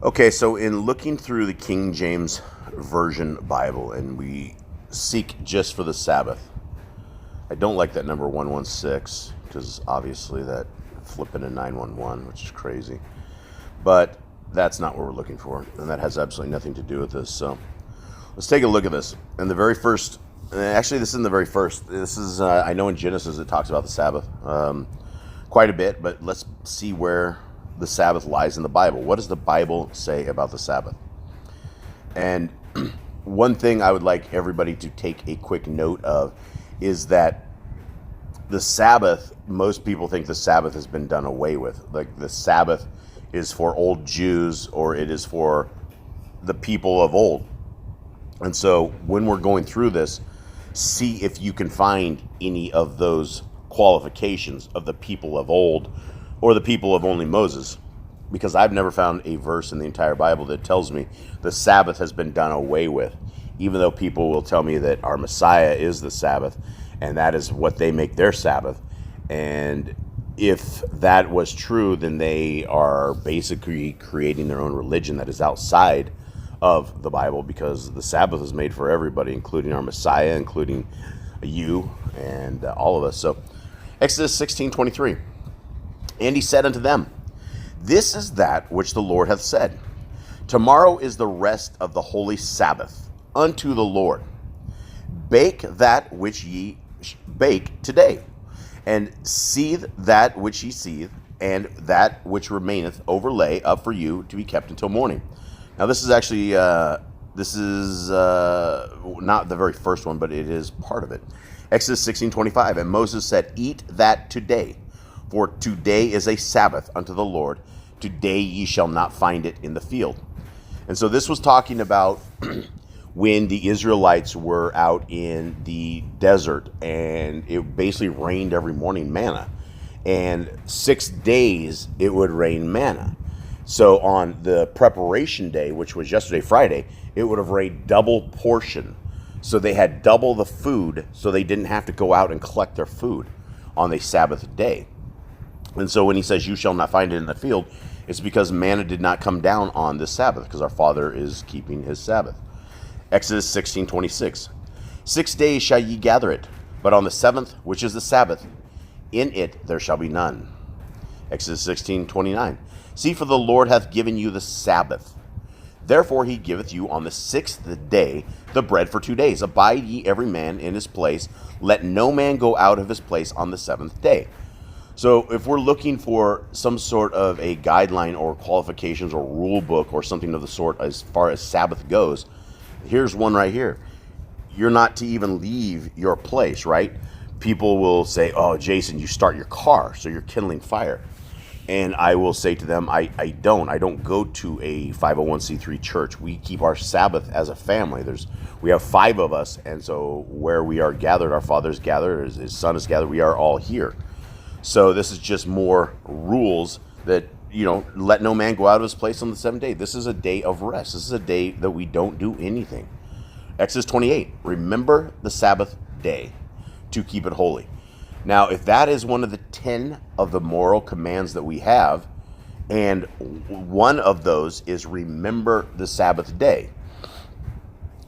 Okay, so in looking through the King James Version Bible, and we seek just for the Sabbath, I don't like that number 116, because obviously that flipping to 911, which is crazy. But that's not what we're looking for, and that has absolutely nothing to do with this. So let's take a look at this. In the very first, actually this isn't the very first. This is, I know in Genesis it talks about the Sabbath quite a bit, but let's see where the Sabbath lies in the Bible. What does the Bible say about the Sabbath? And one thing I would like everybody to take a quick note of is that the Sabbath, most people think the Sabbath has been done away with. Like the Sabbath is for old Jews, or it is for the people of old. And so when we're going through this, see if you can find any of those qualifications of the people of old or the people of only Moses, because I've never found a verse in the entire Bible that tells me the Sabbath has been done away with, even though people will tell me that our Messiah is the Sabbath, and that is what they make their Sabbath. And if that was true, then they are basically creating their own religion that is outside of the Bible, because the Sabbath is made for everybody, including our Messiah, including you and all of us. So Exodus 16:23. And he said unto them, This is that which the Lord hath said. Tomorrow is the rest of the holy Sabbath unto the Lord. Bake that which ye bake today, and seethe that which ye seethe, and that which remaineth overlay up for you to be kept until morning. Now this is actually, not the very first one, but it is part of it. Exodus 16:25. And Moses said, Eat that today, for today is a Sabbath unto the Lord. Today ye shall not find it in the field. And so this was talking about when the Israelites were out in the desert, and it basically rained every morning manna. And 6 days it would rain manna. So on the preparation day, which was yesterday, Friday, it would have rained double portion. So they had double the food, so they didn't have to go out and collect their food on the Sabbath day. And so when he says, you shall not find it in the field, it's because manna did not come down on this Sabbath, because our Father is keeping his Sabbath. Exodus 16:26. 6 days shall ye gather it, but on the seventh, which is the Sabbath, in it there shall be none. Exodus 16:29. See, for the Lord hath given you the Sabbath. Therefore he giveth you on the 6th day the bread for 2 days. Abide ye every man in his place. Let no man go out of his place on the 7th day. So if we're looking for some sort of a guideline or qualifications or rule book or something of the sort as far as Sabbath goes, here's one right here. You're not to even leave your place, right? People will say, oh, Jason, you start your car, so you're kindling fire. And I will say to them, I don't go to a 501c3 church. We keep our Sabbath as a family. We have 5 of us, and so where we are gathered, our Father's gathered, his Son is gathered, we are all here. So this is just more rules that, let no man go out of his place on the 7th day. This is a day of rest. This is a day that we don't do anything. Exodus 28, remember the Sabbath day to keep it holy. Now, if that is one of the 10 of the moral commands that we have, and one of those is remember the Sabbath day,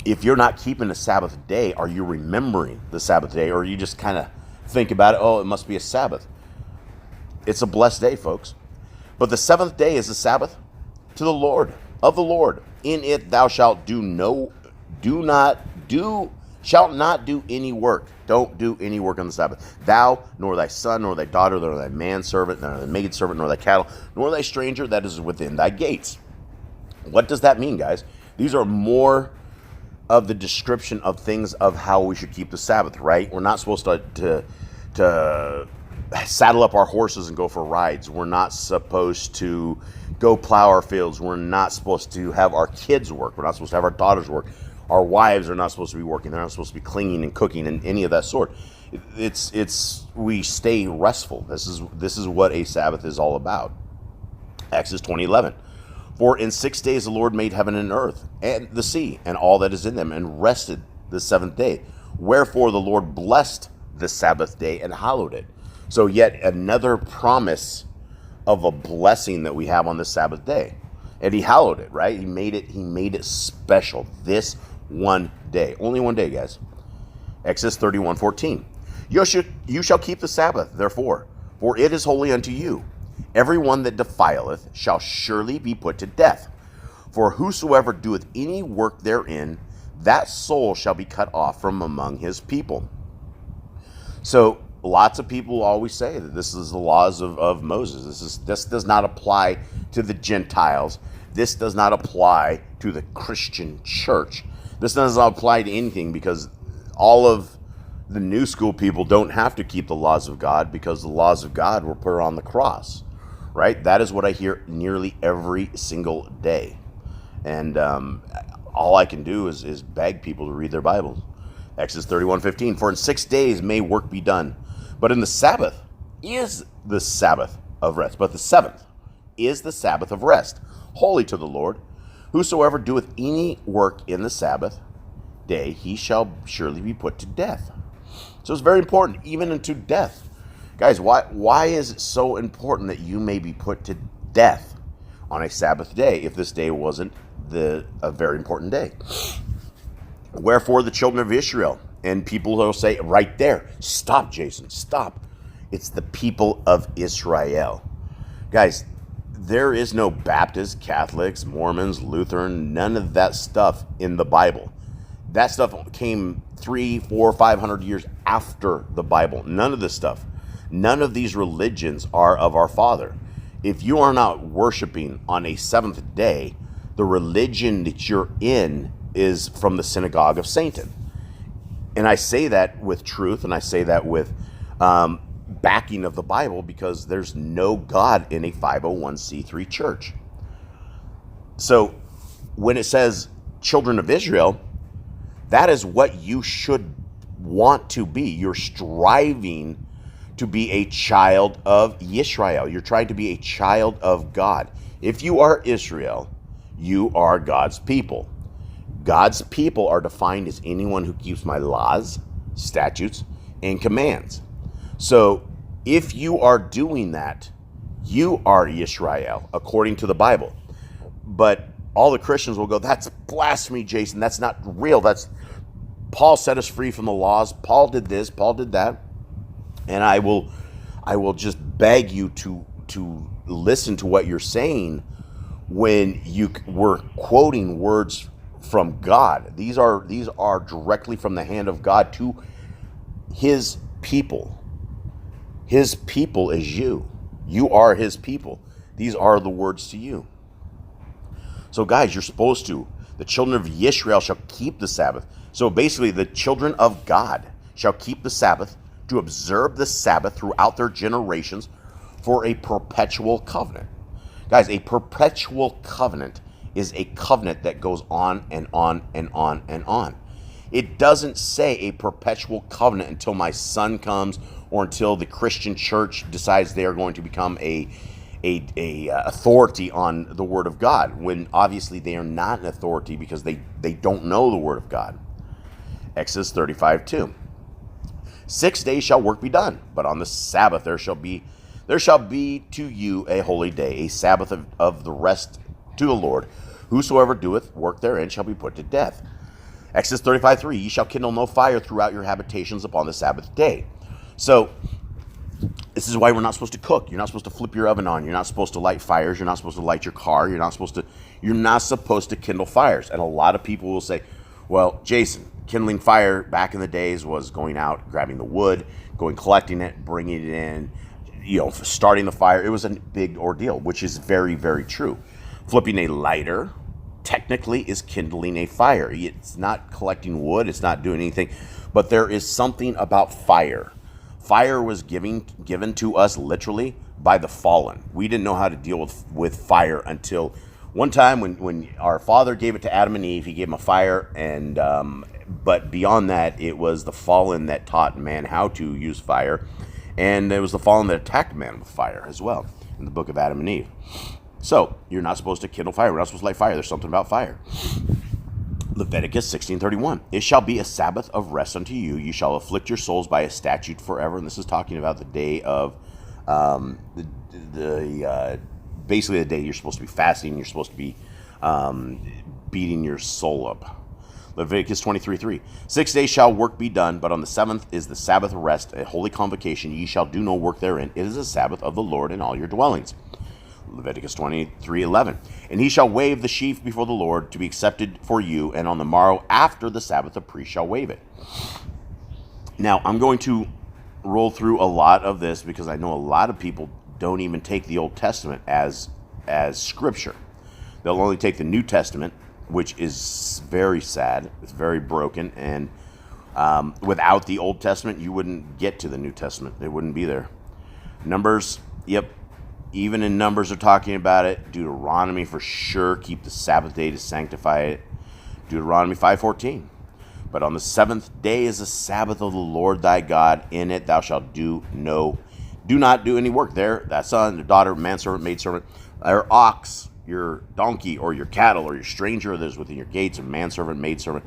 if you're not keeping the Sabbath day, are you remembering the Sabbath day, or you just kind of think about it, oh, it must be a Sabbath? It's a blessed day, folks. But the 7th day is the Sabbath to the Lord, of the Lord. In it thou shalt shalt not do any work. Don't do any work on the Sabbath. Thou, nor thy son, nor thy daughter, nor thy manservant, nor thy maidservant, nor thy cattle, nor thy stranger that is within thy gates. What does that mean, guys? These are more of the description of things of how we should keep the Sabbath, right? We're not supposed to saddle up our horses and go for rides. We're not supposed to go plow our fields. We're not supposed to have our kids work. We're not supposed to have our daughters work. Our wives are not supposed to be working. They're not supposed to be cleaning and cooking and any of that sort. We stay restful. This is what a Sabbath is all about. Exodus 20:11. For in 6 days the Lord made heaven and earth and the sea and all that is in them, and rested the 7th day. Wherefore the Lord blessed the Sabbath day and hallowed it. So yet another promise of a blessing that we have on the Sabbath day. And he hallowed it, right? He made it special. This one day. Only one day, guys. Exodus 31:14. You shall keep the Sabbath, therefore, for it is holy unto you. Everyone that defileth shall surely be put to death. For whosoever doeth any work therein, that soul shall be cut off from among his people. So lots of people always say that this is the laws of Moses. This does not apply to the Gentiles. This does not apply to the Christian church. This does not apply to anything, because all of the new school people don't have to keep the laws of God, because the laws of God were put on the cross, right? That is what I hear nearly every single day. And all I can do is beg people to read their Bibles. Exodus 31:15. For in 6 days may work be done, but in the Sabbath is the Sabbath of rest. But the seventh is the Sabbath of rest, holy to the Lord. Whosoever doeth any work in the Sabbath day, he shall surely be put to death. So it's very important, even unto death. Guys, why is it so important that you may be put to death on a Sabbath day if this day wasn't a very important day? Wherefore the children of Israel, and people will say right there, stop, Jason, stop. It's the people of Israel. Guys, there is no Baptists, Catholics, Mormons, Lutheran, none of that stuff in the Bible. That stuff came 300, 400, 500 years after the Bible. None of this stuff. None of these religions are of our Father. If you are not worshiping on a seventh day, the religion that you're in is from the synagogue of Satan. And I say that with truth, and I say that with backing of the Bible, because there's no God in a 501c3 church. So when it says children of Israel, that is what you should want to be. You're striving to be a child of Yisrael. You're trying to be a child of God. If you are Israel, you are God's people. God's people are defined as anyone who keeps my laws, statutes, and commands. So if you are doing that, you are Yisrael, according to the Bible. But all the Christians will go, that's blasphemy, Jason. That's not real. Paul set us free from the laws. Paul did this. Paul did that. And I will just beg you to listen to what you're saying when you were quoting words from God. These are directly from the hand of God to his people. His people is you. You are his people. These are the words to you. So guys, you're supposed to. The children of Israel shall keep the Sabbath. So basically, the children of God shall keep the Sabbath, to observe the Sabbath throughout their generations for a perpetual covenant. Guys, a perpetual covenant is a covenant that goes on and on and on and on. It doesn't say a perpetual covenant until my son comes, or until the Christian church decides they are going to become a authority on the Word of God, when obviously they are not an authority because they don't know the Word of God. Exodus 35:2. 6 days shall work be done, but on the Sabbath there shall be to you a holy day, a Sabbath of the rest to the Lord. Whosoever doeth work therein shall be put to death. Exodus 35:3. Ye shall kindle no fire throughout your habitations upon the Sabbath day. So this is why we're not supposed to cook. You're not supposed to flip your oven on. You're not supposed to light fires. You're not supposed to light your car. You're not supposed to kindle fires. And a lot of people will say, well, Jason, kindling fire back in the days was going out, grabbing the wood, collecting it, bringing it in, starting the fire. It was a big ordeal, which is very, very true. Flipping a lighter technically is kindling a fire. It's not collecting wood. It's not doing anything. But there is something about fire. Fire was given to us literally by the fallen. We didn't know how to deal with fire until one time when our Father gave it to Adam and Eve. He gave them a fire, and but beyond that, it was the fallen that taught man how to use fire, and it was the fallen that attacked man with fire as well in the book of Adam and Eve. So you're not supposed to kindle fire. We're not supposed to light fire. There's something about fire. Leviticus 16:31. It shall be a Sabbath of rest unto you. You shall afflict your souls by a statute forever. And this is talking about the day of basically a day you're supposed to be fasting. You're supposed to be beating your soul up. Leviticus 23:3. 6 days shall work be done, but on the seventh is the Sabbath rest, a holy convocation. Ye shall do no work therein. It is a Sabbath of the Lord in all your dwellings. Leviticus 23:11. And he shall wave the sheaf before the Lord to be accepted for you, and on the morrow after the Sabbath the priest shall wave it. Now, I'm going to roll through a lot of this because I know a lot of people don't even take the Old Testament as scripture. They'll only take the New Testament, which is very sad. It's very broken, and without the Old Testament, you wouldn't get to the New Testament. It wouldn't be there. Numbers, yep. Even in Numbers they're talking about it. Deuteronomy for sure. Keep the Sabbath day to sanctify it. Deuteronomy 5:14. But on the seventh day is the Sabbath of the Lord thy God. In it thou shalt do not do any work there. Thy son, your daughter, manservant, maidservant, or ox, your donkey, or your cattle, or your stranger that is within your gates, or manservant, maidservant.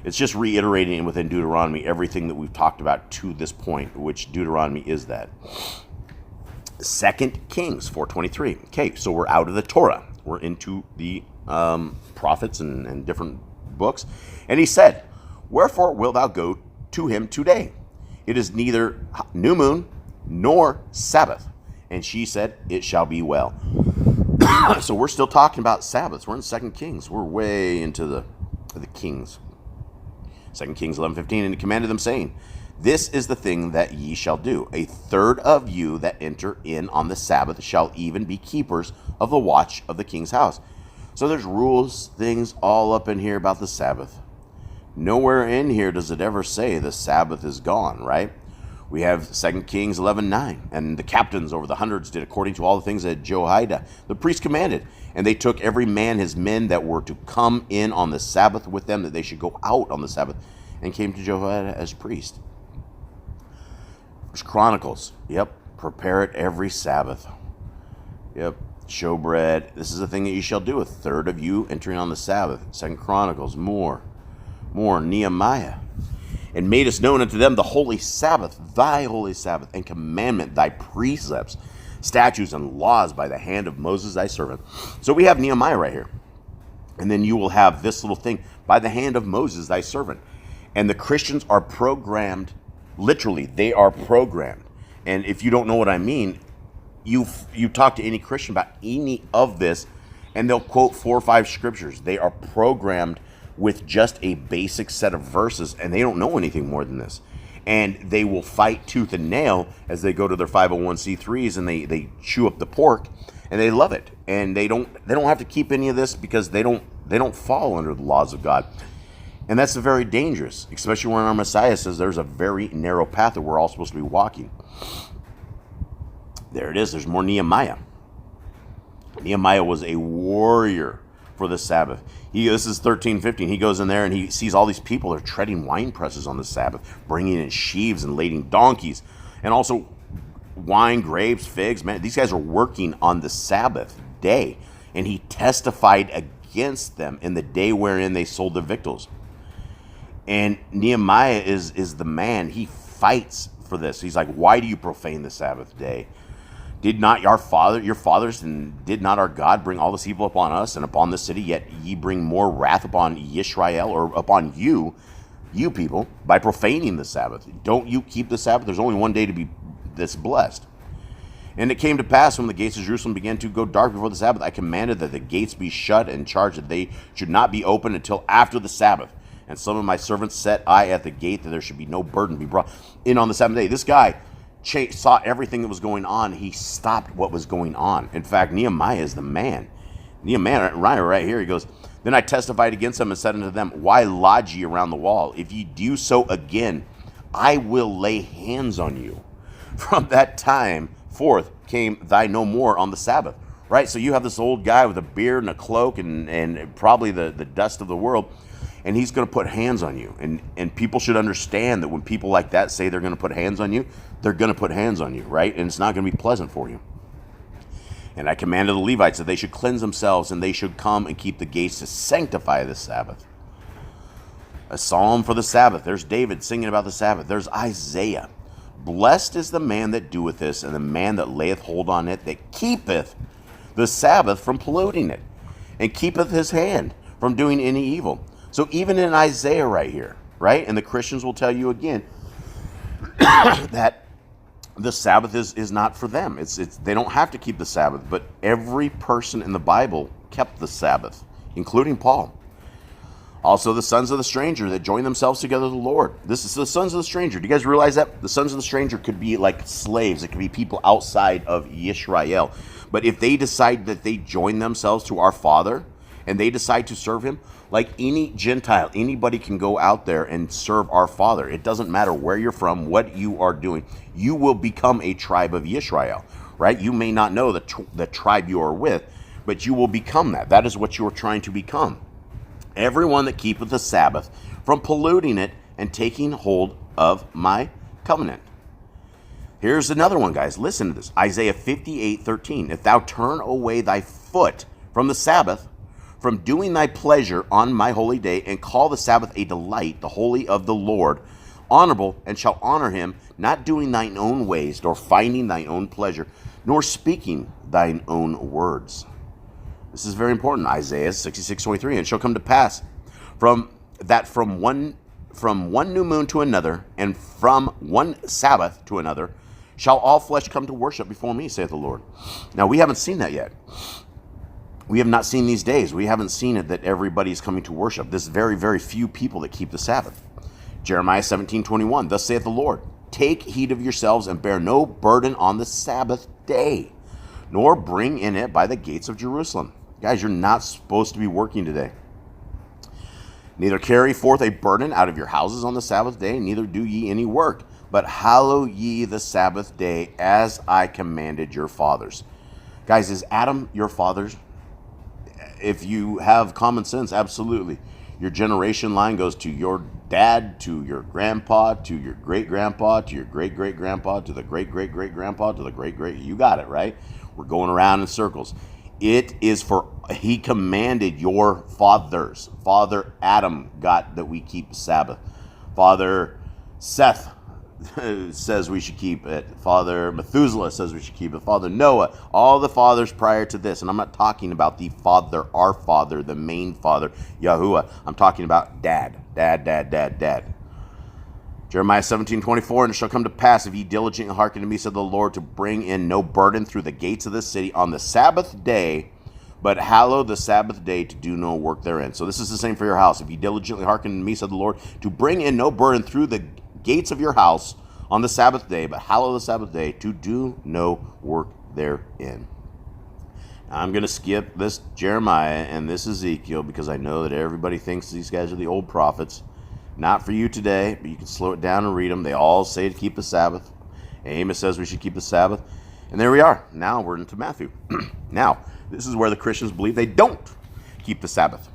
It's just reiterating within Deuteronomy everything that we've talked about to this point, which Deuteronomy is that. 2 Kings 4:23. Okay, so we're out of the Torah. We're into the prophets and different books. And he said, wherefore wilt thou go to him today? It is neither new moon nor Sabbath. And she said, it shall be well. So we're still talking about Sabbaths. We're in 2 Kings. We're way into the Kings. 2 Kings 11:15. And he commanded them, saying, this is the thing that ye shall do. A third of you that enter in on the Sabbath shall even be keepers of the watch of the king's house. So there's rules, things all up in here about the Sabbath. Nowhere in here does it ever say the Sabbath is gone, right? We have 2 Kings 11:9. And the captains over the hundreds did according to all the things that Jehoiada the priest commanded. And they took every man his men that were to come in on the Sabbath with them, that they should go out on the Sabbath, and came to Jehoiada as priest. Chronicles, yep, prepare it every Sabbath. Yep, showbread. This is the thing that you shall do. A third of you entering on the Sabbath. 2 Chronicles, more. Nehemiah. And made us known unto them the holy Sabbath, thy holy Sabbath, and commandment, thy precepts, statutes, and laws by the hand of Moses thy servant. So we have Nehemiah right here. And then you will have this little thing, by the hand of Moses thy servant. And the Christians are programmed. Literally, they are programmed. And if you don't know what I mean, you talk to any Christian about any of this, and they'll quote 4 or 5 scriptures. They are programmed with just a basic set of verses, and they don't know anything more than this. And they will fight tooth and nail as they go to their 501c3s, and they chew up the pork, and they love it. And they don't have to keep any of this because they don't fall under the laws of God. And that's very dangerous, especially when our Messiah says there's a very narrow path that we're all supposed to be walking. There it is. There's more Nehemiah. Nehemiah was a warrior for the Sabbath. This is 13:15. He goes in there and he sees all these people that are treading wine presses on the Sabbath, bringing in sheaves and lading donkeys, and also wine, grapes, figs. Man, these guys are working on the Sabbath day. And he testified against them in the day wherein they sold the victuals. And Nehemiah is the man. He fights for this. He's like, why do you profane the Sabbath day? Did not your fathers, and did not our God bring all this evil upon us and upon this city? Yet ye bring more wrath upon Yisrael, or upon you people, by profaning the Sabbath. Don't you keep the Sabbath? There's only one day to be this blessed. And it came to pass when the gates of Jerusalem began to go dark before the Sabbath, I commanded that the gates be shut, and charged that they should not be opened until after the Sabbath. And some of my servants set I at the gate, that there should be no burden be brought in on the seventh day. This guy saw everything that was going on. He stopped what was going on. In fact, Nehemiah is the man. Nehemiah right here, he goes, then I testified against them and said unto them, why lodge ye around the wall? If ye do so again, I will lay hands on you. From that time forth came thy no more on the Sabbath. Right? So you have this old guy with a beard and a cloak and probably the dust of the world, and he's going to put hands on you. And people should understand that when people like that say they're going to put hands on you, they're going to put hands on you, right? And it's not going to be pleasant for you. And I commanded the Levites that they should cleanse themselves, and they should come and keep the gates to sanctify the Sabbath. A psalm for the Sabbath. There's David singing about the Sabbath. There's Isaiah. Blessed is the man that doeth this, and the man that layeth hold on it, that keepeth the Sabbath from polluting it, and keepeth his hand from doing any evil. So even in Isaiah right here, right? And the Christians will tell you again that the Sabbath is not for them. It's they don't have to keep the Sabbath, but every person in the Bible kept the Sabbath, including Paul. Also, the sons of the stranger that join themselves together to the Lord. This is the sons of the stranger. Do you guys realize that? The sons of the stranger could be like slaves. It could be people outside of Israel. But if they decide that they join themselves to our Father and they decide to serve him, like any Gentile, anybody can go out there and serve our Father. It doesn't matter where you're from, what you are doing. You will become a tribe of Israel, right? You may not know the tribe you are with, but you will become that. That is what you are trying to become. Everyone that keepeth the Sabbath from polluting it and taking hold of my covenant. Here's another one, guys. Listen to this. Isaiah 58:13. If thou turn away thy foot from the Sabbath, from doing thy pleasure on my holy day, and call the Sabbath a delight, the holy of the Lord, honorable, and shall honor him, not doing thine own ways, nor finding thine own pleasure, nor speaking thine own words. This is very important. Isaiah 66:23. And it shall come to pass from one new moon to another, and from one Sabbath to another, shall all flesh come to worship before me, saith the Lord. Now, we haven't seen that yet. We have not seen these days. We haven't seen it that everybody's coming to worship. There's very, very few people that keep the Sabbath. Jeremiah 17:21. Thus saith the Lord, take heed of yourselves, and bear no burden on the Sabbath day, nor bring in it by the gates of Jerusalem. Guys, you're not supposed to be working today. Neither carry forth a burden out of your houses on the Sabbath day, neither do ye any work, but hallow ye the Sabbath day, as I commanded your fathers. Guys, is Adam your father? If you have common sense, absolutely. Your generation line goes to your dad, to your grandpa, to your great-grandpa, to your great-great-grandpa, to the great-great-great-grandpa, to the great-great... You got it, right? We're going around in circles. It is for, he commanded your fathers. Father Adam got that we keep the Sabbath. Father Seth says we should keep it. Father Methuselah says we should keep it. Father Noah, all the fathers prior to this. And I'm not talking about the Father, our Father, the main Father, Yahuwah. I'm talking about Dad. Jeremiah 17:24, and it shall come to pass, if ye diligently hearken to me, said the Lord, to bring in no burden through the gates of this city on the Sabbath day, but hallow the Sabbath day to do no work therein. So this is the same for your house. If ye diligently hearken to me, said the Lord, to bring in no burden through the gates of your house on the Sabbath day, but hallow the Sabbath day to do no work therein. Now, I'm going to skip this Jeremiah and this Ezekiel because I know that everybody thinks these guys are the old prophets. Not for you today, but you can slow it down and read them. They all say to keep the Sabbath. Amos says we should keep the Sabbath. And there we are. Now we're into Matthew. Now, this is where the Christians believe they don't keep the Sabbath.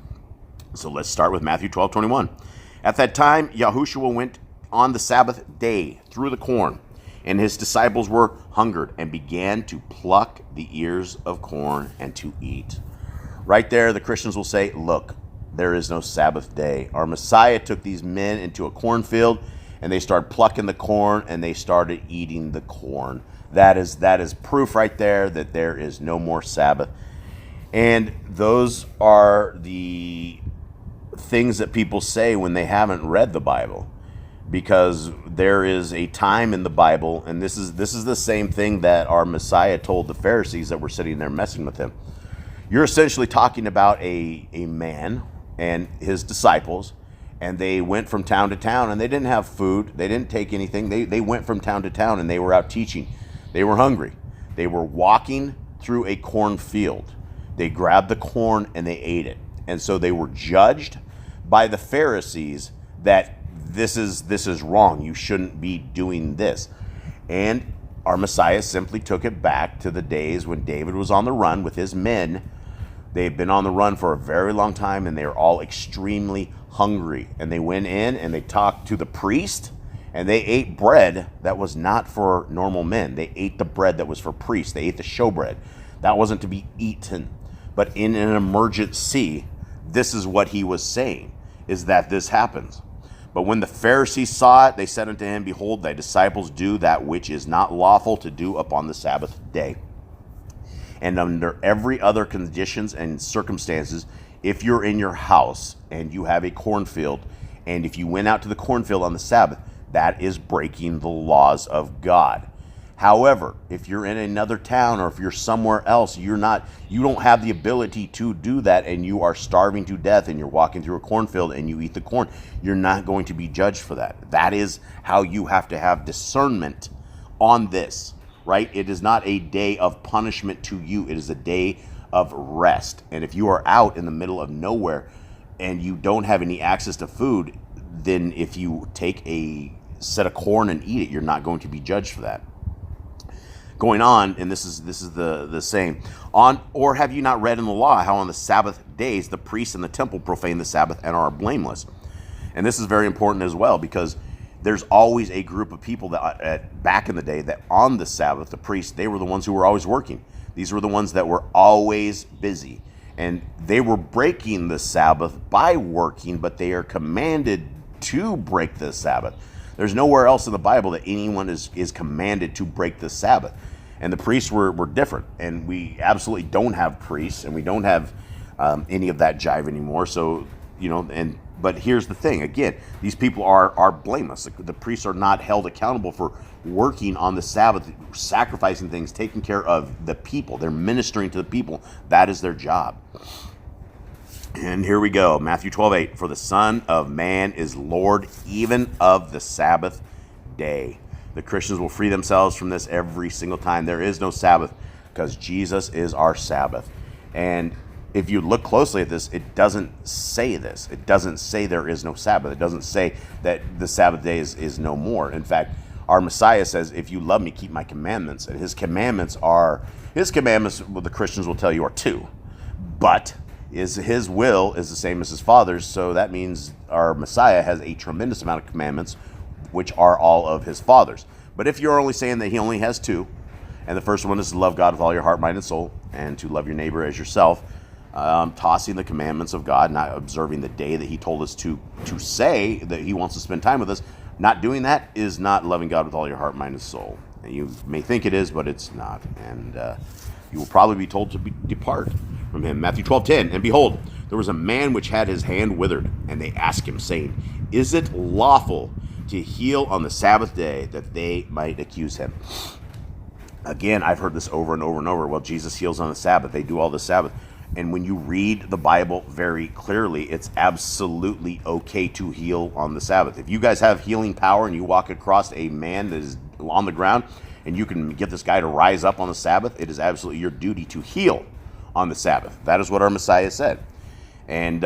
So let's start with Matthew 12:21. At that time, Yahushua went on the Sabbath day through the corn, and his disciples were hungered, and began to pluck the ears of corn and to eat. Right there, the Christians will say, look, there is no Sabbath day. Our Messiah took these men into a cornfield, and they started plucking the corn, and they started eating the corn. That is proof right there that there is no more Sabbath. And those are the things that people say when they haven't read the Bible, because there is a time in the Bible, and this is the same thing that our Messiah told the Pharisees that were sitting there messing with him. You're essentially talking about a man and his disciples, and they went from town to town, and they didn't have food. They didn't take anything. They went from town to town, and they were out teaching. They were hungry. They were walking through a cornfield. They grabbed the corn, and they ate it. And so they were judged by the Pharisees that this is wrong. You shouldn't be doing this. And our Messiah simply took it back to the days when David was on the run with his men. They had been on the run for a very long time, and they were all extremely hungry. And they went in and they talked to the priest, and they ate bread that was not for normal men. They ate the bread that was for priests. They ate the showbread. That wasn't to be eaten. But in an emergency, this is what he was saying, is that this happens. But when the Pharisees saw it, they said unto him, behold, thy disciples do that which is not lawful to do upon the Sabbath day. And under every other conditions and circumstances, if you're in your house and you have a cornfield, and if you went out to the cornfield on the Sabbath, that is breaking the laws of God. However, if you're in another town or if you're somewhere else, you don't have the ability to do that, and you are starving to death and you're walking through a cornfield and you eat the corn, you're not going to be judged for that. That is how you have to have discernment on this, right? It is not a day of punishment to you. It is a day of rest. And if you are out in the middle of nowhere and you don't have any access to food, then if you take a set of corn and eat it, you're not going to be judged for that. Going on, and this is the same. Or have you not read in the law how on the Sabbath days the priests in the temple profane the Sabbath and are blameless? And this is very important as well, because there's always a group of people that back in the day that on the Sabbath, the priests, they were the ones who were always working. These were the ones that were always busy. And they were breaking the Sabbath by working, but they are commanded to break the Sabbath. There's nowhere else in the Bible that anyone is commanded to break the Sabbath. And the priests were different. And we absolutely don't have priests, and we don't have any of that jive anymore. So, but here's the thing. Again, these people are blameless. The priests are not held accountable for working on the Sabbath, sacrificing things, taking care of the people. They're ministering to the people. That is their job. And here we go, Matthew 12:8. For the Son of Man is Lord even of the Sabbath day. The Christians will free themselves from this every single time. There is no Sabbath because Jesus is our Sabbath. And if you look closely at this, it doesn't say this. It doesn't say there is no Sabbath. It doesn't say that the Sabbath day is no more. In fact, our Messiah says, if you love me, keep my commandments. And his commandments, well, the Christians will tell you, are two. But his will is the same as his Father's, so that means our Messiah has a tremendous amount of commandments, which are all of his Father's. But if you're only saying that he only has two, and the first one is to love God with all your heart, mind, and soul, and to love your neighbor as yourself, tossing the commandments of God, not observing the day that he told us to say that he wants to spend time with us, not doing that is not loving God with all your heart, mind, and soul. And you may think it is, but it's not. And you will probably be told to depart from him. Matthew 12:10. And behold, there was a man which had his hand withered, and they asked him, saying, Is it lawful to heal on the Sabbath day, that they might accuse him? Again, I've heard this over and over and over. Well, Jesus heals on the Sabbath. They do all the Sabbath. And when you read the Bible very clearly, it's absolutely okay to heal on the Sabbath. If you guys have healing power and you walk across a man that is on the ground and you can get this guy to rise up on the Sabbath, it is absolutely your duty to heal on the Sabbath. That is what our Messiah said. And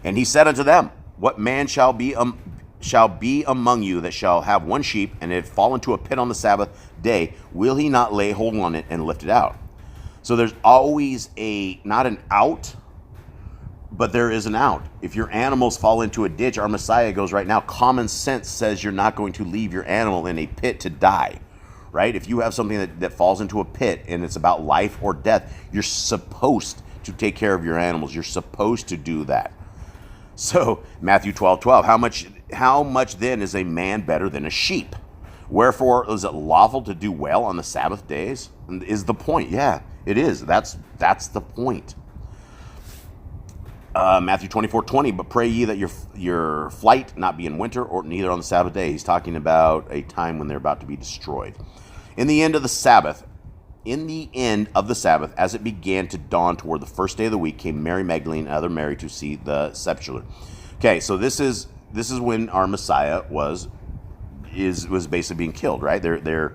he said unto them, What man shall be among you that shall have one sheep, and it fall into a pit on the Sabbath day, will he not lay hold on it and lift it out? So there's always not an out, but there is an out. If your animals fall into a ditch, our Messiah goes right now, common sense says you're not going to leave your animal in a pit to die, right? If you have something that falls into a pit and it's about life or death, you're supposed to take care of your animals. You're supposed to do that. So Matthew 12:12, how much then is a man better than a sheep? Wherefore is it lawful to do well on the Sabbath days? Is the point. Yeah, it is. That's the point. Matthew 24:20, but pray ye that your flight not be in winter or neither on the Sabbath day. He's talking about a time when they're about to be destroyed. In the end of the Sabbath, as it began to dawn toward the first day of the week, came Mary Magdalene and other Mary to see the sepulchre. Okay, so this is when our Messiah was basically being killed, right? This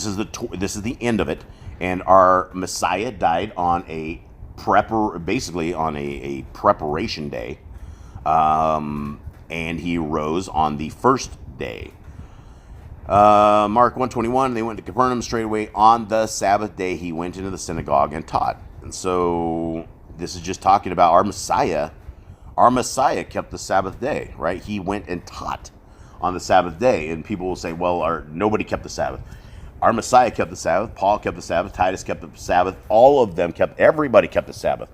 is the end of it, and our Messiah died on a preparation day, and he rose on the first day. Mark 1:21, they went to Capernaum straightway on the Sabbath day. He went into the synagogue and taught. And so this is just talking about our Messiah. Our Messiah kept the Sabbath day, right? He went and taught on the Sabbath day. And people will say, well, nobody kept the Sabbath. Our Messiah kept the Sabbath. Paul kept the Sabbath. Titus kept the Sabbath. Everybody kept the Sabbath.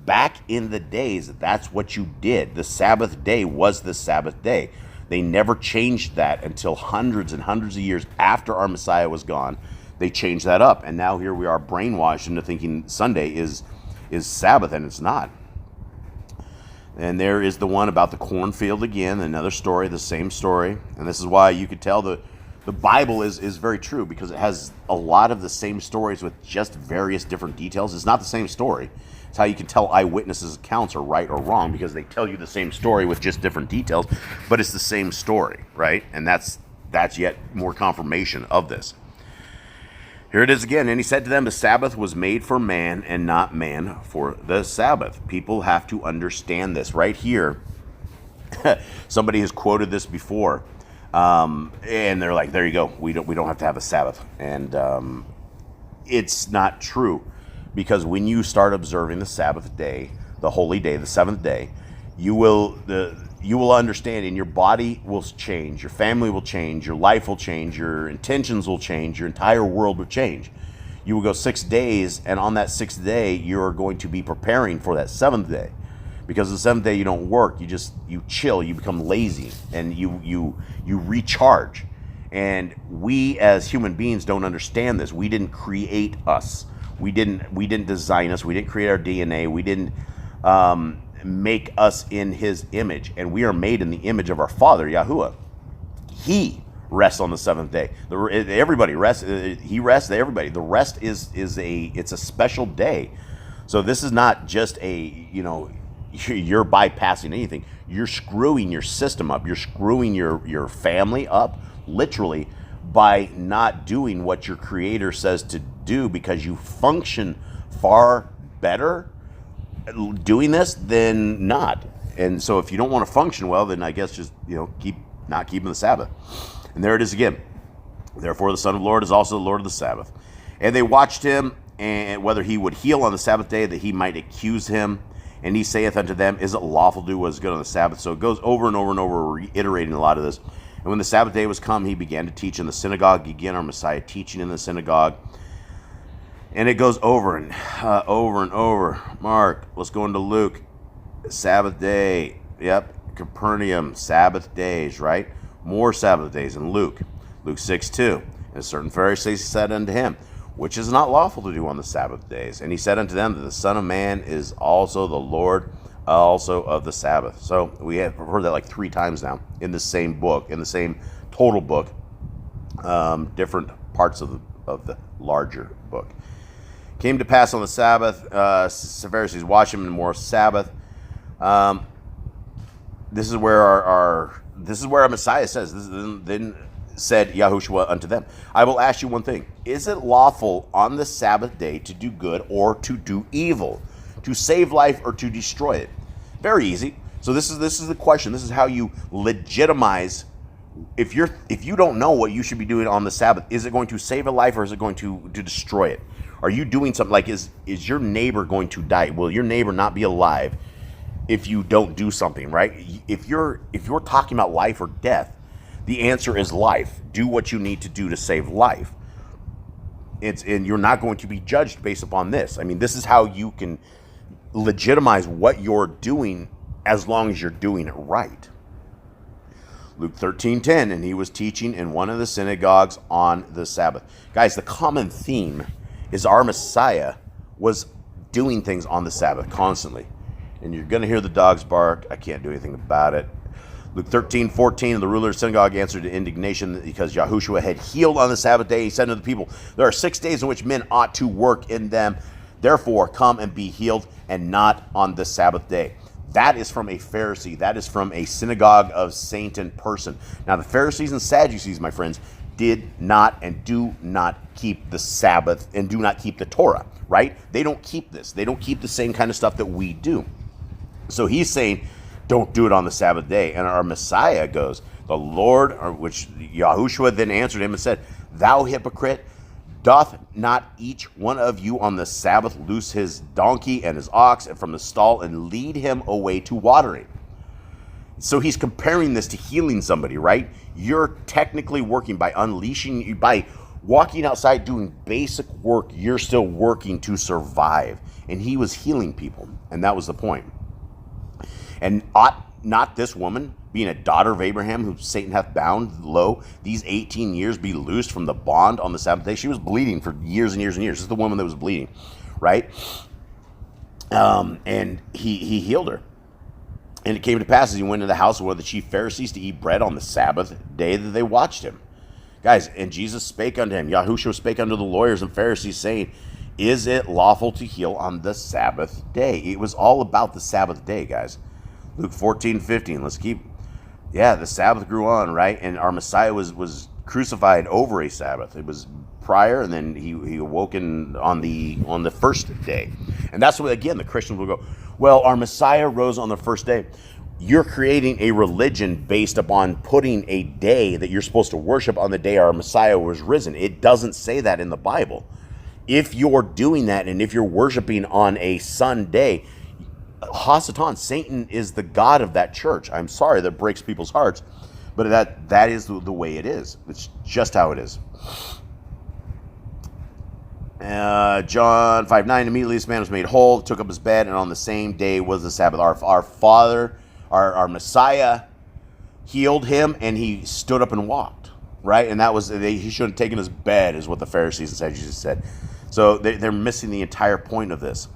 Back in the days, that's what you did. The Sabbath day was the Sabbath day. They never changed that until hundreds and hundreds of years after our Messiah was gone. they changed that up, and now here we are brainwashed into thinking Sunday is Sabbath, and it's not. And there is the one about the cornfield again, another story, the same story. And this is why you could tell the Bible is very true, because it has a lot of the same stories with just various different details. It's not the same story. It's how you can tell eyewitnesses' accounts are right or wrong, because they tell you the same story with just different details, but it's the same story, right? And that's yet more confirmation of this. Here it is again. And he said to them, the Sabbath was made for man, and not man for the Sabbath. People have to understand this right here. Somebody has quoted this before, and they're like, there you go. We don't have to have a Sabbath. And it's not true, because when you start observing the Sabbath day, the holy day, the seventh day, you will understand, and your body will change, your family will change, your life will change, your intentions will change, your entire world will change. You will go 6 days, and on that 6th day, you're going to be preparing for that 7th day. Because the 7th day you don't work, you chill, you become lazy, and you recharge. And we as human beings don't understand this. We didn't create us. We didn't design us. We didn't create our DNA. We didn't make us in his image, and we are made in the image of our Father, Yahuwah. He rests on the 7th day. Everybody rests. He rests. Everybody. The rest is it's a special day. So this is not just you're bypassing anything. You're screwing your system up. You're screwing your family up, literally, by not doing what your Creator says to do, because you function far better doing this than not. And so if you don't want to function well, then I guess just keep not keeping the Sabbath. And there it is again. Therefore the Son of the Lord is also the Lord of the Sabbath. And they watched him, and whether he would heal on the Sabbath day, that he might accuse him. And he saith unto them, is it lawful to do what is good on the Sabbath? So it goes over and over and over, reiterating a lot of this. And when the Sabbath day was come, he began to teach in the synagogue. Again, our Messiah teaching in the synagogue. And it goes over and over. Mark, let's go into Luke. Sabbath day. Yep. Capernaum, Sabbath days, right? More Sabbath days in Luke. Luke 6:2. And a certain Pharisee said unto him, which is not lawful to do on the Sabbath days. And he said unto them that the Son of Man is also the Lord also of the Sabbath. So we have heard that like 3 times now in the same book, in the same total book, different parts of the larger book. Came to pass on the Sabbath, Pharisees watch him in more Sabbath. This is where our Messiah says. Then said Yahushua unto them, I will ask you one thing: is it lawful on the Sabbath day to do good or to do evil, to save life or to destroy it? Very easy. So this is the question. This is how you legitimize. If you don't know what you should be doing on the Sabbath, is it going to save a life or is it going to destroy it? Are you doing something like, is your neighbor going to die? Will your neighbor not be alive if you don't do something, right? If you're talking about life or death, the answer is life. Do what you need to do to save life. And you're not going to be judged based upon this. I mean, this is how you can legitimize what you're doing as long as you're doing it right. Luke 13:10, and he was teaching in one of the synagogues on the Sabbath. Guys, the common theme is our Messiah was doing things on the Sabbath constantly. And you're going to hear the dogs bark. I can't do anything about it. Luke 13:14, the ruler of the synagogue answered in indignation because Yahushua had healed on the Sabbath day. He said to the people, there are 6 days in which men ought to work in them. Therefore, come and be healed, and not on the Sabbath day. That is from a Pharisee. That is from a synagogue of Satan person. Now, the Pharisees and Sadducees, my friends, did not and do not keep the Sabbath and do not keep the Torah, right? They don't keep this. They don't keep the same kind of stuff that we do. So he's saying, don't do it on the Sabbath day. And our Messiah goes, the Lord, which Yahushua then answered him and said, thou hypocrite, doth not each one of you on the Sabbath loose his donkey and his ox and from the stall and lead him away to watering? So he's comparing this to healing somebody, right? You're technically working by unleashing, by walking outside doing basic work. You're still working to survive. And he was healing people. And that was the point. And ought not this woman being a daughter of Abraham, whom Satan hath bound, lo, these 18 years be loosed from the bond on the Sabbath day. She was bleeding for years and years and years. This is the woman that was bleeding, right? And he healed her. And it came to pass as he went into the house of one of the chief Pharisees to eat bread on the Sabbath day that they watched him. Guys, and Jesus spake unto him, Yahushua spake unto the lawyers and Pharisees, saying, is it lawful to heal on the Sabbath day? It was all about the Sabbath day, guys. Luke 14:15. Let's keep. Yeah, the Sabbath grew on, right? And our Messiah was crucified over a Sabbath. It was prior, and then he awoken on the first day. And that's what, again, the Christians will go, well, our Messiah rose on the first day. You're creating a religion based upon putting a day that you're supposed to worship on the day our Messiah was risen. It doesn't say that in the Bible. If you're doing that, and if you're worshiping on a Sunday, Hasatan, Satan is the god of that church. I'm sorry, that breaks people's hearts, but that is the way it is. It's just how it is. John 5:9, immediately this man was made whole, took up his bed, and on the same day was the Sabbath. Our Father, our Messiah, healed him, and he stood up and walked, right? And that was, he shouldn't have taken his bed, is what the Pharisees and Sadducees said. So they're missing the entire point of this.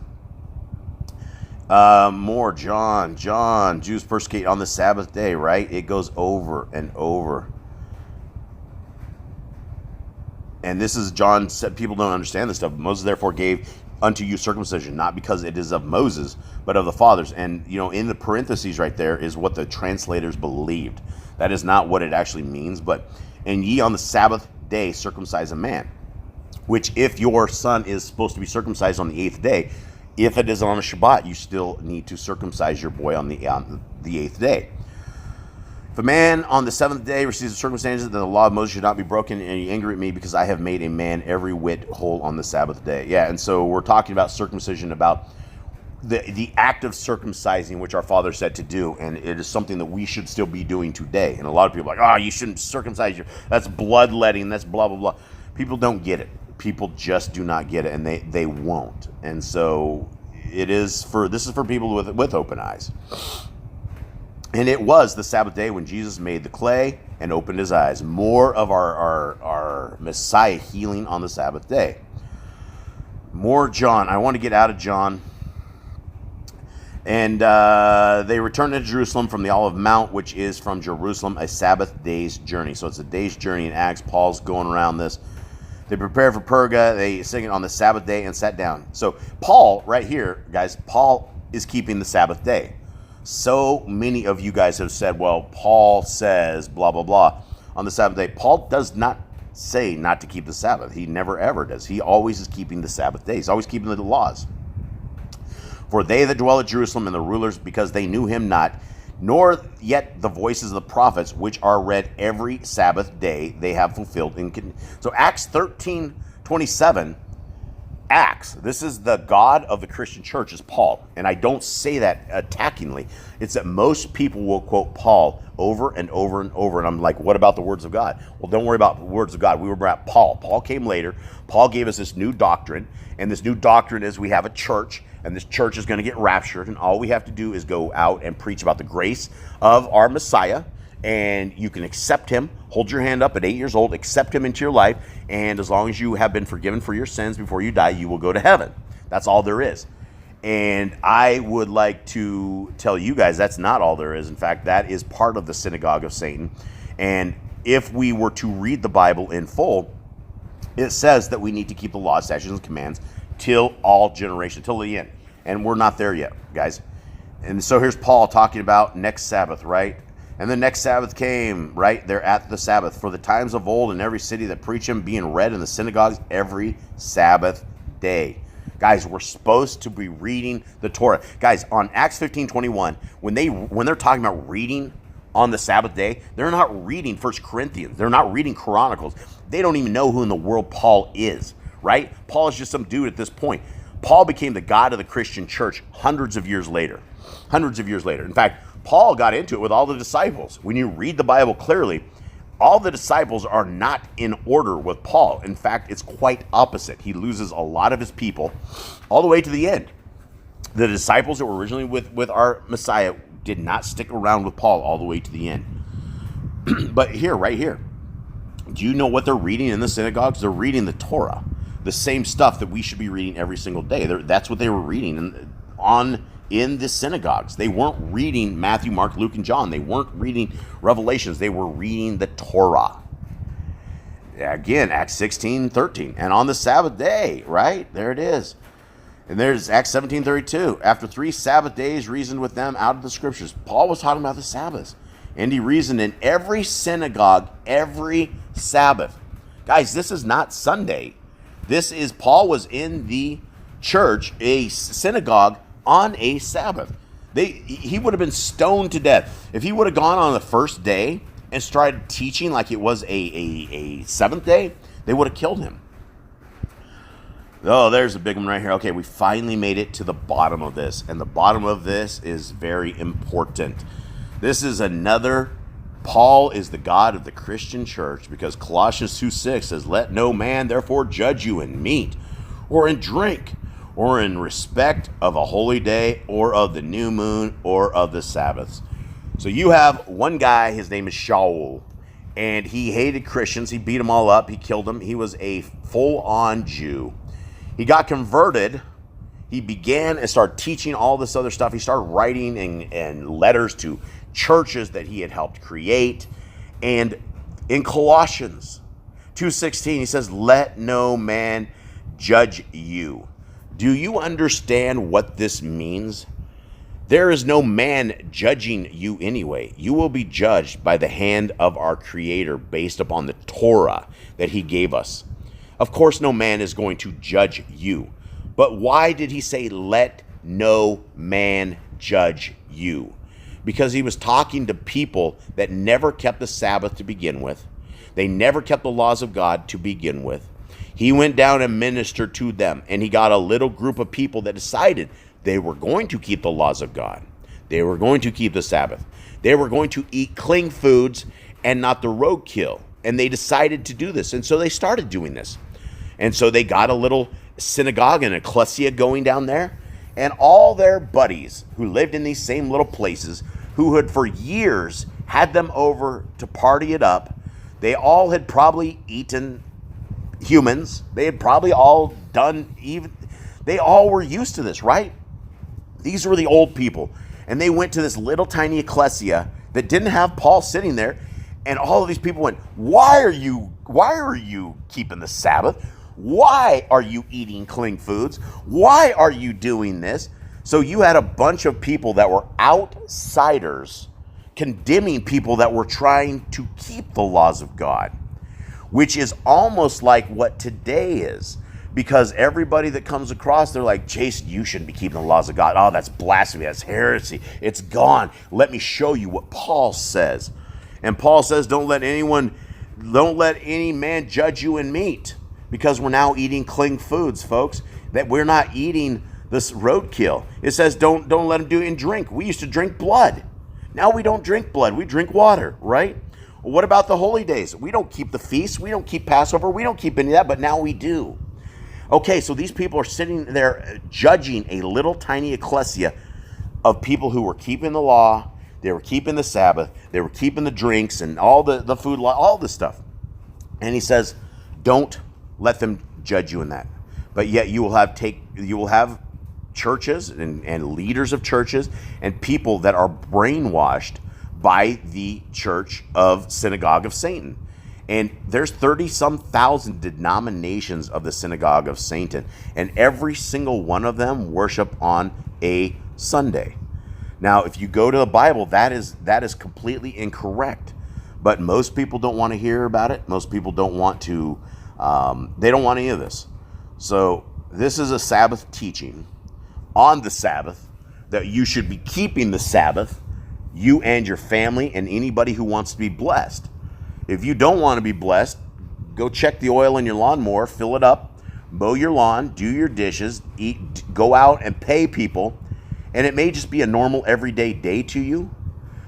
More, John, Jews persecute on the Sabbath day, right? It goes over and over. And this is, John said, people don't understand this stuff. Moses therefore gave unto you circumcision, not because it is of Moses, but of the fathers. And, in the parentheses right there is what the translators believed. That is not what it actually means. But, and ye on the Sabbath day circumcise a man, which if your son is supposed to be circumcised on the 8th day, if it is on a Shabbat, you still need to circumcise your boy on the 8th day. If a man on the 7th day receives the circumcision, then the law of Moses should not be broken, and ye angry at me because I have made a man every whit whole on the Sabbath day. Yeah, and so we're talking about circumcision, about the act of circumcising, which our Father said to do, and it is something that we should still be doing today. And a lot of people are like, you shouldn't circumcise that's bloodletting, that's blah, blah, blah. People don't get it. People just do not get it, and they won't. And so this is for people with open eyes. And it was the Sabbath day when Jesus made the clay and opened his eyes. More of our Messiah healing on the Sabbath day. More John. I want to get out of John. And they returned to Jerusalem from the Olive Mount, which is from Jerusalem a Sabbath day's journey. So it's a day's journey in Acts. Paul's going around this. They prepared for Perga. They sing it on the Sabbath day and sat down. So Paul, right here, guys, Paul is keeping the Sabbath day. So many of you guys have said, well, Paul says blah, blah, blah on the Sabbath day. Paul does not say not to keep the Sabbath. He never, ever does. He always is keeping the Sabbath day. He's always keeping the laws. For they that dwell at Jerusalem and the rulers, because they knew him not, nor yet the voices of the prophets, which are read every Sabbath day, they have fulfilled. So Acts 13:27, Acts, this is the God of the Christian church, is Paul. And I don't say that attackingly. It's that most people will quote Paul over and over and over. And I'm like, what about the words of God? Well, don't worry about the words of God. We were about Paul. Paul came later. Paul gave us this new doctrine. And this new doctrine is we have a church. And this church is going to get raptured, and all we have to do is go out and preach about the grace of our Messiah, and you can accept him. Hold your hand up at 8 years old, accept him into your life, and as long as you have been forgiven for your sins before you die, you will go to heaven. That's all there is. And I would like to tell you guys that's not all there is. In fact, that is part of the synagogue of Satan. And if we were to read the Bible in full, it says that we need to keep the laws, statutes, and commands till all generation, till the end. And we're not there yet, guys. And so here's Paul talking about next Sabbath, right? And the next Sabbath came, right? They're at the Sabbath. For the times of old in every city that preach him, being read in the synagogues every Sabbath day. Guys, we're supposed to be reading the Torah. Guys, on Acts 15:21, when they're talking about reading on the Sabbath day, they're not reading 1 Corinthians. They're not reading Chronicles. They don't even know who in the world Paul is. Right? Paul is just some dude at this point. Paul became the God of the Christian church hundreds of years later. Hundreds of years later. In fact, Paul got into it with all the disciples. When you read the Bible clearly, all the disciples are not in order with Paul. In fact, it's quite opposite. He loses a lot of his people all the way to the end. The disciples that were originally with our Messiah did not stick around with Paul all the way to the end. But here, right here, do you know what they're reading in the synagogues? They're reading the Torah, the same stuff that we should be reading every single day. That's what they were reading in the synagogues. They weren't reading Matthew, Mark, Luke, and John. They weren't reading Revelations. They were reading the Torah. Again, Acts 16:13. And on the Sabbath day, right? There it is. And there's Acts 17:32. After 3 Sabbath days, reasoned with them out of the Scriptures. Paul was talking about the Sabbath. And he reasoned in every synagogue, every Sabbath. Guys, this is not Sunday. Paul was in the church, a synagogue, on a Sabbath. He would have been stoned to death. If he would have gone on the first day and started teaching like it was a seventh day, they would have killed him. Oh, there's a big one right here. Okay, we finally made it to the bottom of this. And the bottom of this is very important. This is another, Paul is the God of the Christian church, because Colossians 2:6 says, let no man therefore judge you in meat, or in drink, or in respect of a holy day, or of the new moon, or of the Sabbaths. So you have one guy, his name is Shaul, and he hated Christians. He beat them all up. He killed them. He was a full-on Jew. He got converted. He began and started teaching all this other stuff. He started writing and letters to churches that he had helped create. And in Colossians 2:16, he says, let no man judge you. Do you understand what this means? There is no man judging you anyway. You will be judged by the hand of our Creator based upon the Torah that he gave us. Of course, no man is going to judge you. But why did he say, let no man judge you? Because he was talking to people that never kept the Sabbath to begin with. They never kept the laws of God to begin with. He went down and ministered to them, and he got a little group of people that decided they were going to keep the laws of God. They were going to keep the Sabbath. They were going to eat clean foods and not the roadkill. And they decided to do this. And so they started doing this. And so they got a little synagogue and ecclesia going down there. And all their buddies who lived in these same little places, who had for years had them over to party it up, they all had probably eaten humans. They had probably all done they all were used to this, right? These were the old people. And they went to this little tiny ecclesia that didn't have Paul sitting there. And all of these people went, why are you keeping the Sabbath? Why are you eating clean foods? Why are you doing this? So you had a bunch of people that were outsiders condemning people that were trying to keep the laws of God, which is almost like what today is. Because everybody that comes across, they're like, Jason, you shouldn't be keeping the laws of God. Oh, that's blasphemy. That's heresy. It's gone. Let me show you what Paul says. And Paul says, don't let any man judge you in meat. Because we're now eating clean foods, folks. That we're not eating this roadkill. It says don't let them do it in drink. We used to drink blood. Now we don't drink blood. We drink water, right? Well, what about the holy days? We don't keep the feast. We don't keep Passover. We don't keep any of that, but now we do. Okay, so these people are sitting there judging a little tiny ecclesia of people who were keeping the law. They were keeping the Sabbath. They were keeping the drinks and all the food law, all this stuff. And he says, don't let them judge you in that. But yet you will have churches and leaders of churches and people that are brainwashed by the church of synagogue of Satan. And there's 30-some thousand denominations of the synagogue of Satan. And every single one of them worship on a Sunday. Now, if you go to the Bible, that is completely incorrect. But most people don't want to hear about it. Most people don't want to, they don't want any of this. So this is a Sabbath teaching on the Sabbath, that you should be keeping the Sabbath, you and your family and anybody who wants to be blessed. If you don't want to be blessed, go check the oil in your lawnmower, fill it up, mow your lawn, do your dishes, eat, go out and pay people. And it may just be a normal everyday day to you.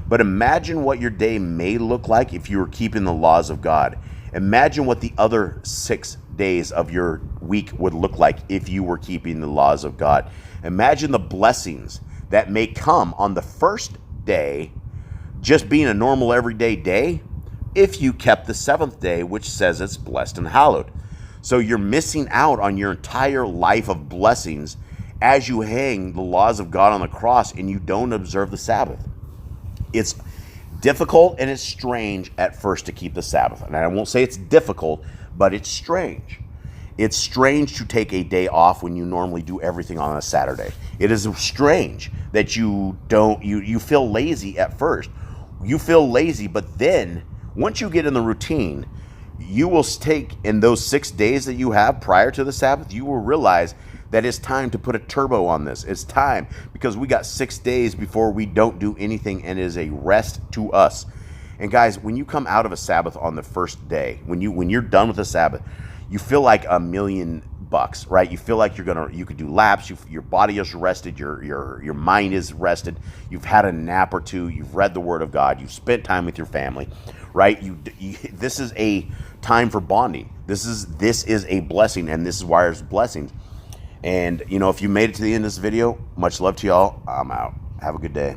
But imagine what your day may look like if you were keeping the laws of God. Imagine what the other 6 days of your week would look like if you were keeping the laws of God. Imagine the blessings that may come on the first day just being a normal everyday day if you kept the seventh day, which says it's blessed and hallowed. So you're missing out on your entire life of blessings as you hang the laws of God on the cross and you don't observe the Sabbath. It's difficult and it's strange at first to keep the Sabbath. And I won't say it's difficult, but it's strange. It's strange to take a day off when you normally do everything on a Saturday. It is strange that you feel lazy at first. You feel lazy, but then once you get in the routine, you will take in those 6 days that you have prior to the Sabbath, you will realize that it's time to put a turbo on this. It's time, because we got 6 days before we don't do anything, and it is a rest to us. And guys, when you come out of a Sabbath on the first day, when you're done with the Sabbath, you feel like $1,000,000, right? You feel like you could do laps. Your body is rested. Your mind is rested. You've had a nap or two. You've read the Word of God. You've spent time with your family, right? This is a time for bonding. This is a blessing, and this is why there's blessings. And if you made it to the end of this video, much love to y'all. I'm out. Have a good day.